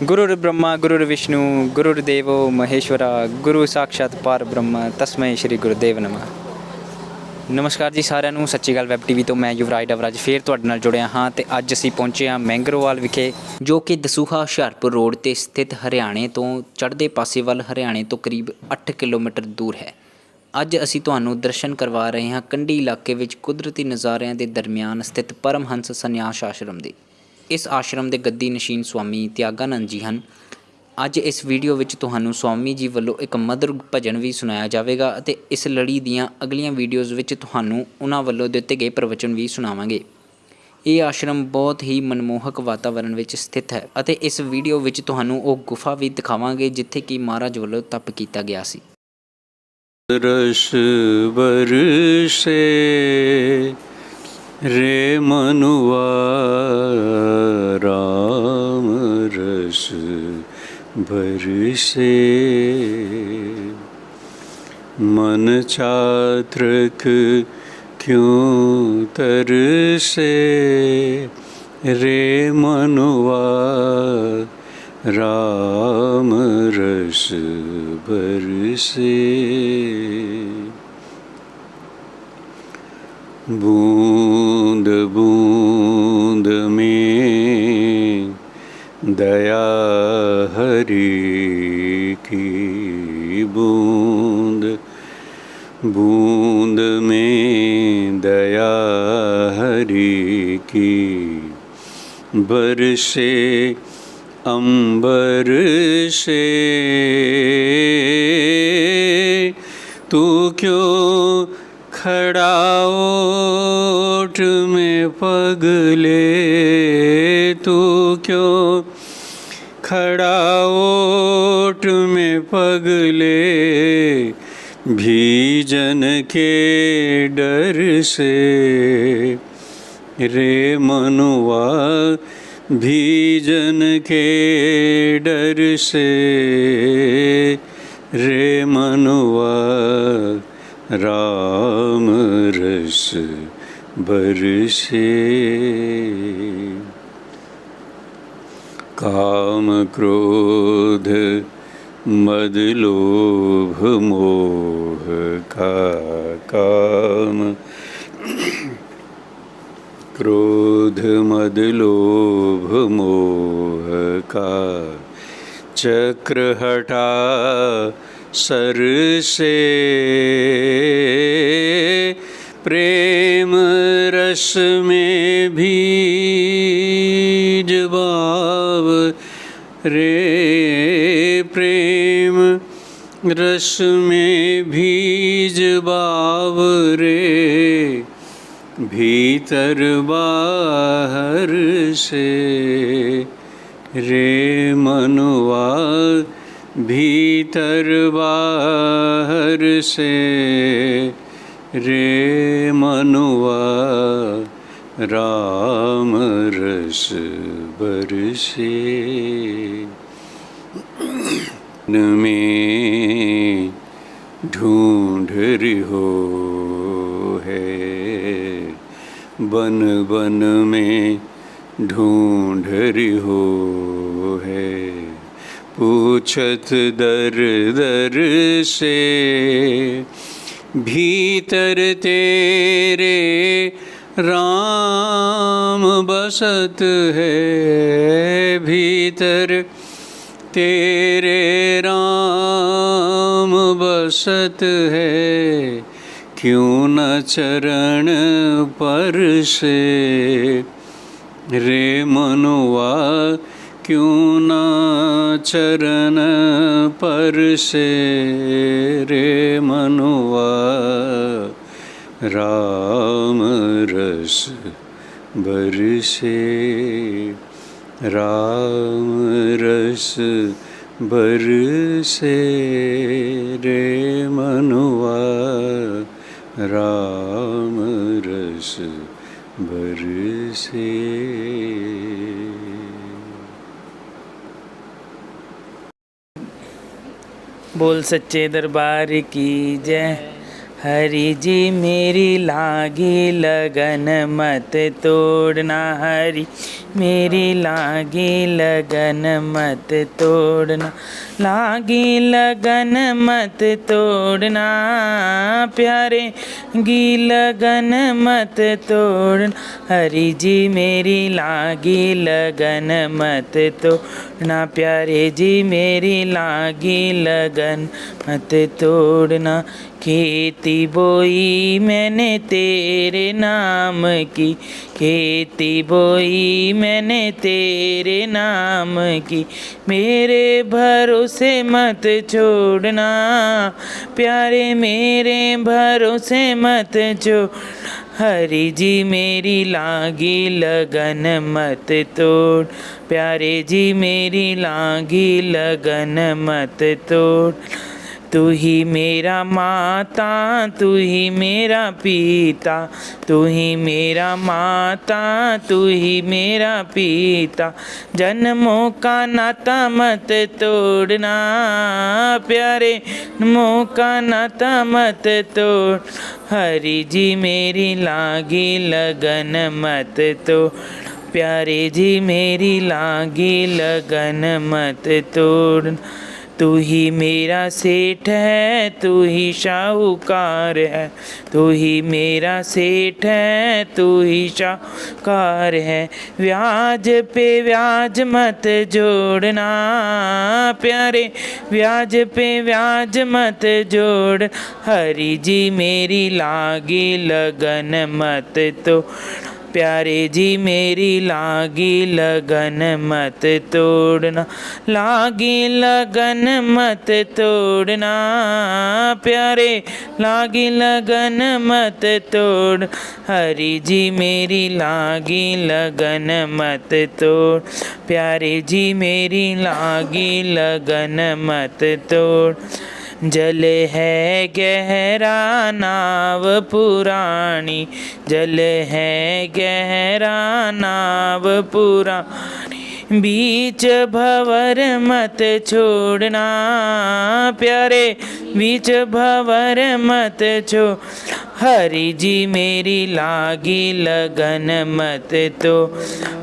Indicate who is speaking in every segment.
Speaker 1: गुरुर् ब्रह्मा गुरुर्विष्णु गुरुर्देवो महेश्वरा गुरु साक्षात पार ब्रह्म तस्मै श्री गुरुदेव नमः। नमस्कार जी साਰਿਆਂ ਨੂੰ ਸੱਚੀ ਗੱਲ ਵੈਬ ਟੀਵੀ ਤੋਂ ਮੈਂ ਯੁਵਰਾਜ ਡਵਰਾਜ ਫੇਰ ਤੁਹਾਡੇ ਨਾਲ ਜੁੜਿਆ ਹਾਂ ਤੇ ਅੱਜ ਅਸੀਂ ਪਹੁੰਚੇ ਹਾਂ ਮੈਂਗਰੋਵਾਲ ਵਿਖੇ ਜੋ ਕਿ ਦਸੂਹਾ ਹੁਸ਼ਿਆਰਪੁਰ ਰੋਡ ਤੇ ਸਥਿਤ ਹਰਿਆਣੇ ਤੋਂ ਚੜ੍ਹਦੇ ਪਾਸੇ ਵੱਲ ਹਰਿਆਣੇ ਤੋਂ ਕਰੀਬ 8 ਕਿਲੋਮੀਟਰ ਦੂਰ ਹੈ। ਅੱਜ ਅਸੀਂ ਤੁਹਾਨੂੰ ਦਰਸ਼ਨ ਕਰਵਾ ਰਹੇ ਹਾਂ ਕੰਢੀ ਇਲਾਕੇ ਵਿੱਚ ਕੁਦਰਤੀ ਨਜ਼ਾਰਿਆਂ ਦੇ ਦਰਮਿਆਨ ਸਥਿਤ ਪਰਮਹੰਸ ਸੰਨਿਆਸ ਆਸ਼ਰਮ ਦੇ। इस आश्रम के गद्दी नशीन स्वामी त्यागानंद जी हैं। अज इस वीडियो विच तुहानू स्वामी जी वालों एक मधुर भजन भी सुनाया जाएगा और इस लड़ी दियाँ अगलियां वीडियोज़ विच तुहानू उन्हां वालों दिते गए प्रवचन भी सुनावांगे। ये आश्रम बहुत ही मनमोहक वातावरण विच स्थित है और इस वीडियो विच तुहानू वो गुफा भी दिखावांगे जिथे कि महाराज वालों तप किया गया सी।
Speaker 2: रस बरसे रे मनुआ राम रस बरसे मन छात्रक क्यों तरसे रे मनुआ राम रस बरसे बूंद बूंद में दया हरि की बूंद बूंद में दया हरि की बरसे अंबर से तू क्यों खड़ा ओट में पगले तू क्यों खड़ा ओट में पगले भीजन के डर से रे मनुआ भीजन के डर से रे मनुआ राम रस बरसे काम क्रोध मद लोभ मोह का काम क्रोध मद लोभ मोह का चक्र हटा सर से प्रेम रस में भीज भाव रे प्रेम रस में भीज भाव रे भीतर बाहर से रे मनुआ भीतर बाहर से रे मनुआ राम रस बरसे में ढूंढ रिहो है बन बन में ढूंढ रिहो है पूछत दर दर से भीतर तेरे राम बसत है भीतर तेरे राम बसत है क्यों न चरण पर से रे मनुआ क्यों न चरण पर से रे मनुआ राम रस बरसे राम रस बरसे रे मनुआ राम रस बरसे।
Speaker 3: बोल सच्चे दरबार की जय। हरि जी मेरी लागी लगन मत तोड़ना, हरि मेरी लागी लगन मत तोड़ना, लागी लगन मत तोड़ना, प्यारे गी लगन मत तोड़ना, हरि जी मेरी लागी लगन मत तोड़ना, प्यारे जी मेरी लागी लगन मत तोड़ना। खेती बोई मैंने तेरे नाम की, खेती बोई मैंने तेरे नाम की, मेरे भरोसे मत छोड़ना, प्यारे मेरे भरोसे मत छोड़, हरि जी मेरी लागी लगन मत तोड़, प्यारे जी मेरी लागी लगन मत तोड़। तू ही मेरा माता तू ही मेरा पिता, तू ही मेरा माता तू ही मेरा पिता, जन्मों का नाता मत तोड़ना, प्यारे जन्मों का नाता मत तोड़, हरि जी मेरी लागी लगन मत तोड़, प्यारे जी मेरी लागी लगन मत तोड़। तू ही मेरा सेठ है तू ही शाहूकार है, तू ही मेरा सेठ है तू ही शाहूकार है, ब्याज पे ब्याज मत जोड़ना, प्यारे ब्याज पे ब्याज मत जोड़, हरि जी मेरी लागी लगन मत तो, प्यारे जी मेरी लागी लगन मत तोड़ना, लागी लगन मत तोड़ना, प्यारे लागी लगन मत तोड़, हरि जी मेरी लागी लगन मत तोड़, प्यारे जी मेरी लागी लगन मत तोड़। जल है गहरा नाव पुरानी, जल है गहरा नाव पुरानी, बीच भंवर मत छोड़ना, प्यारे बीच भंवर मत छोड़, हरि जी मेरी लागी लगन मत तो,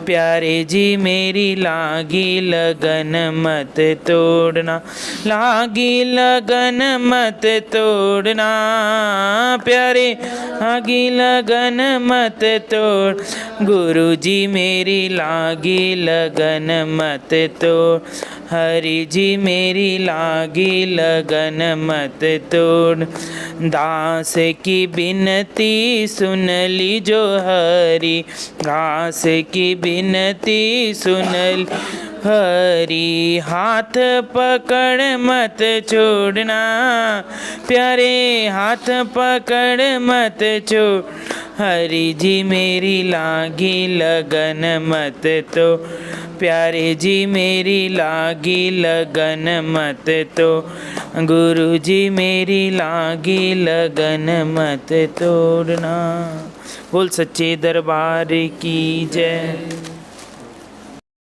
Speaker 3: प्यारे जी मेरी लागी लगन मत तोड़ना, लागी लगन मत तोड़ना, प्यारे लागी लगन मत तोड़, गुरु जी मेरी लागी लगन मत तोड़, हरि जी मेरी लागी लगन मत तोड़, दास की बिनती सुन ली जो हरि, दास की बिनती सुन ली हरि, हाथ पकड़ मत छोड़ना, प्यारे हाथ पकड़ मत छोड़, हरि जी मेरी लागी लगन मत तो, प्यारे जी मेरी लागी लगन मत तो, गुरु जी मेरी लागी लगन मत तोड़ना। बोल सच्चे दरबार की जय।